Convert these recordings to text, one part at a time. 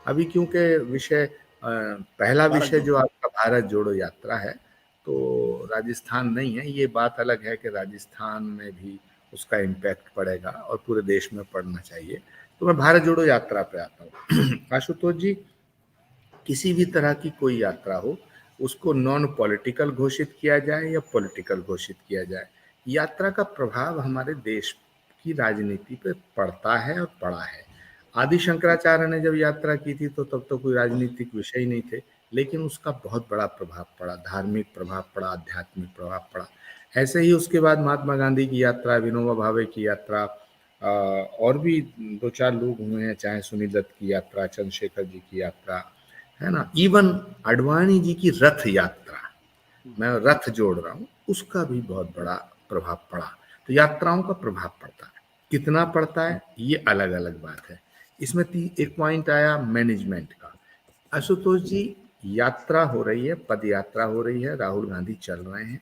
अभी क्योंकि विषय पहला भारत विषय जोड़ो। जो आपका भारत जोड़ो यात्रा है, तो राजस्थान नहीं है। ये बात अलग है कि राजस्थान में भी उसका इम्पैक्ट पड़ेगा और पूरे देश में पड़ना चाहिए। तो मैं भारत जोड़ो यात्रा पे आता हूँ। आशुतोष जी, किसी भी तरह की कोई यात्रा हो, उसको नॉन पॉलिटिकल घोषित किया जाए या पॉलिटिकल घोषित किया जाए, यात्रा का प्रभाव हमारे देश की राजनीति पे पड़ता है और पड़ा है। आदि शंकराचार्य ने जब यात्रा की थी तो तब तो कोई राजनीतिक विषय ही नहीं थे, लेकिन उसका बहुत बड़ा प्रभाव पड़ा, धार्मिक प्रभाव पड़ा, आध्यात्मिक प्रभाव पड़ा। ऐसे ही उसके बाद महात्मा गांधी की यात्रा, विनोबा भावे की यात्रा, और भी दो चार लोग हुए हैं, चाहे सुनील दत्त की यात्रा, चंद्रशेखर जी की यात्रा, है ना, इवन अडवाणी जी की रथ यात्रा, मैं रथ जोड़ रहा हूँ, उसका भी बहुत बड़ा प्रभाव पड़ा। तो यात्राओं का प्रभाव पड़ता है, कितना पड़ता है ये अलग अलग बात है। इसमें एक पॉइंट आया मैनेजमेंट का। आशुतोष जी, यात्रा हो रही है, पद यात्रा हो रही है, राहुल गांधी चल रहे हैं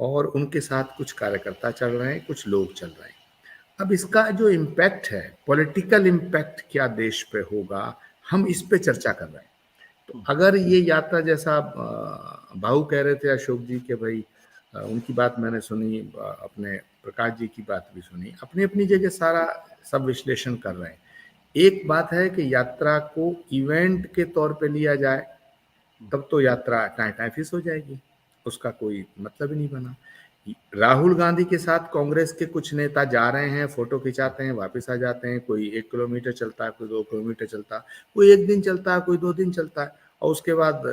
और उनके साथ कुछ कार्यकर्ता चल रहे हैं, कुछ लोग चल रहे हैं। अब इसका जो इम्पैक्ट है, पॉलिटिकल इम्पैक्ट क्या देश पे होगा, हम इस पे चर्चा कर रहे हैं। तो अगर ये यात्रा जैसा भाऊ कह रहे थे अशोक जी के भाई, उनकी बात मैंने सुनी, अपने प्रकाश जी की बात भी सुनी, अपनी अपनी जगह सारा सब विश्लेषण कर रहे हैं। एक बात है कि यात्रा को इवेंट के तौर पे लिया जाए, तब तो यात्रा टाइफिस हो जाएगी, उसका कोई मतलब ही नहीं बना। राहुल गांधी के साथ कांग्रेस के कुछ नेता जा रहे हैं, फोटो खिंचाते हैं, वापस आ जाते हैं, कोई 1 किलोमीटर चलता है, कोई 2 किलोमीटर चलता है, कोई एक दिन चलता है, कोई 2 दिन चलता है, और उसके बाद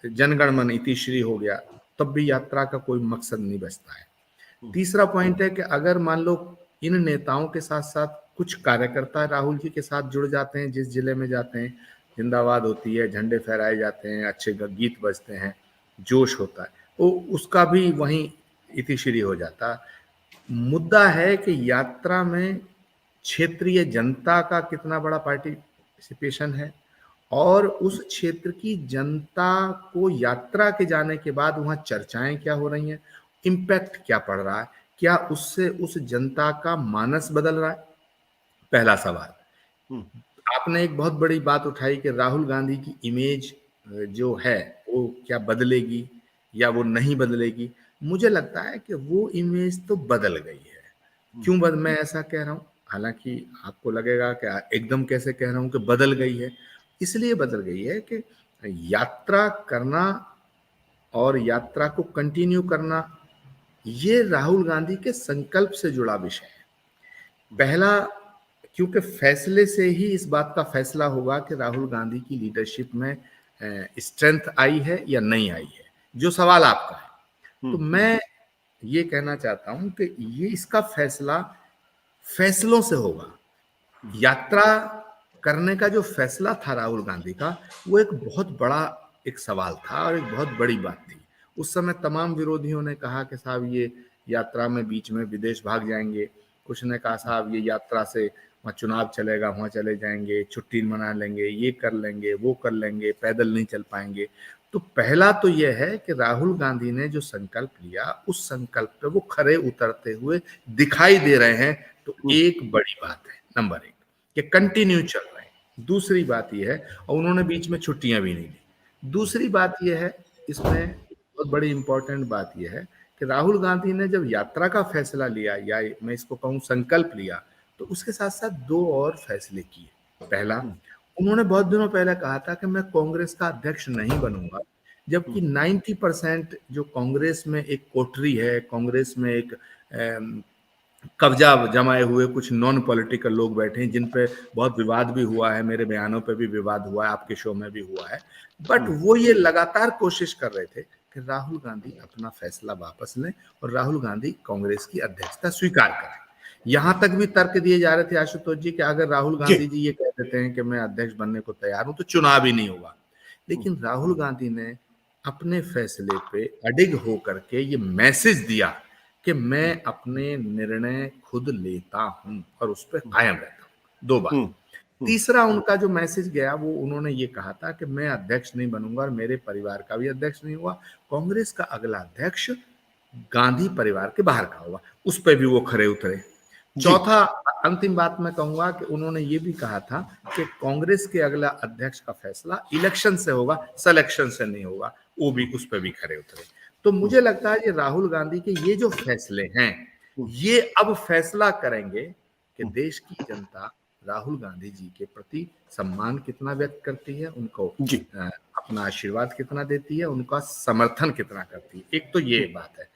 जनगण मन इतिश्री हो गया, तब भी यात्रा का कोई मकसद नहीं बचता है। तीसरा पॉइंट है कि अगर मान लो इन नेताओं के साथ साथ कुछ कार्यकर्ता राहुल जी के साथ जुड़ जाते हैं, जिस जिले में जाते हैं जिंदाबाद होती है, झंडे फहराए जाते हैं, अच्छे गीत बजते हैं, जोश होता है, तो उसका भी वहीं इतिश्री हो जाता है। मुद्दा है कि यात्रा में क्षेत्रीय जनता का कितना बड़ा पार्टिसिपेशन है, और उस क्षेत्र की जनता को यात्रा के जाने के बाद वहां चर्चाएं क्या हो रही हैं, इम्पैक्ट क्या पड़ रहा है, क्या उससे उस जनता का मानस बदल रहा है, पहला सवाल। आपने एक बहुत बड़ी बात उठाई कि राहुल गांधी की इमेज जो है वो क्या बदलेगी या वो नहीं बदलेगी। मुझे लगता है कि वो इमेज तो बदल गई है। क्यों मैं ऐसा कह रहा हूँ, हालांकि आपको लगेगा कि एकदम कैसे कह रहा हूँ कि बदल गई है। इसलिए बदल गई है कि यात्रा करना और यात्रा को कंटिन्यू करना, ये राहुल गांधी के संकल्प से जुड़ा विषय है। पहला, क्योंकि फैसले से ही इस बात का फैसला होगा कि राहुल गांधी की लीडरशिप में स्ट्रेंथ आई है या नहीं आई है, जो सवाल आपका है। तो मैं ये कहना चाहता हूं कि ये इसका फैसला फैसलों से होगा। यात्रा करने का जो फैसला था राहुल गांधी का, वो एक बहुत बड़ा एक सवाल था और एक बहुत बड़ी बात थी। उस समय तमाम विरोधियों ने कहा कि साहब ये यात्रा में बीच में विदेश भाग जाएंगे, कुछ ने कहा साहब ये यात्रा से वहाँ चुनाव चलेगा, वहाँ चले जाएंगे, छुट्टी मना लेंगे, ये कर लेंगे, वो कर लेंगे, पैदल नहीं चल पाएंगे। तो पहला तो यह है कि राहुल गांधी ने जो संकल्प लिया, उस संकल्प पे वो खरे उतरते हुए दिखाई दे रहे हैं, तो एक बड़ी बात है, नंबर एक, कि कंटिन्यू चल रहे हैं। दूसरी बात यह है, और उन्होंने बीच में छुट्टियां भी नहीं ली। दूसरी बात यह है, इसमें बहुत बड़ी इंपॉर्टेंट बात यह है कि राहुल गांधी ने जब यात्रा का फैसला लिया, या मैं इसको कहूं संकल्प लिया, तो उसके साथ साथ दो और फैसले किए। पहला, उन्होंने बहुत दिनों पहले कहा था कि मैं कांग्रेस का अध्यक्ष नहीं बनूंगा, जबकि 90% जो कांग्रेस में एक कोठरी है, कांग्रेस में एक कब्जा जमाए हुए कुछ नॉन पॉलिटिकल लोग बैठे हैं, जिन पे बहुत विवाद भी हुआ है, मेरे बयानों पे भी विवाद हुआ है, आपके शो में भी हुआ है, बट वो ये लगातार कोशिश कर रहे थे कि राहुल गांधी अपना फैसला वापस लें और राहुल गांधी कांग्रेस की अध्यक्षता स्वीकार करें। यहां तक भी तर्क दिए जा रहे थे आशुतोष जी कि अगर राहुल जी। गांधी जी ये कह देते हैं कि मैं अध्यक्ष बनने को तैयार हूं, तो चुनाव ही नहीं होगा। लेकिन राहुल गांधी ने अपने फैसले पे अडिग होकर के ये मैसेज दिया कि मैं अपने निर्णय खुद लेता हूं और उस पर कायम रहता हूं। दो बात। तीसरा उनका जो मैसेज गया, वो उन्होंने ये कहा था कि मैं अध्यक्ष नहीं बनूंगा और मेरे परिवार का भी अध्यक्ष नहीं हुआ, कांग्रेस का अगला अध्यक्ष गांधी परिवार के बाहर का होगा। उस पर भी वो खरे उतरे। चौथा अंतिम बात मैं कहूंगा कि उन्होंने ये भी कहा था कि कांग्रेस के अगला अध्यक्ष का फैसला इलेक्शन से होगा, सिलेक्शन से नहीं होगा। वो भी उस पर भी खरे उतरे। तो मुझे लगता है कि राहुल गांधी के ये जो फैसले हैं, ये अब फैसला करेंगे कि देश की जनता राहुल गांधी जी के प्रति सम्मान कितना व्यक्त करती है, उनको अपना आशीर्वाद कितना देती है, उनका समर्थन कितना करती है। एक तो ये बात है।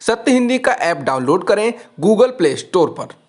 सत्य हिंदी का ऐप डाउनलोड करें गूगल प्ले स्टोर पर।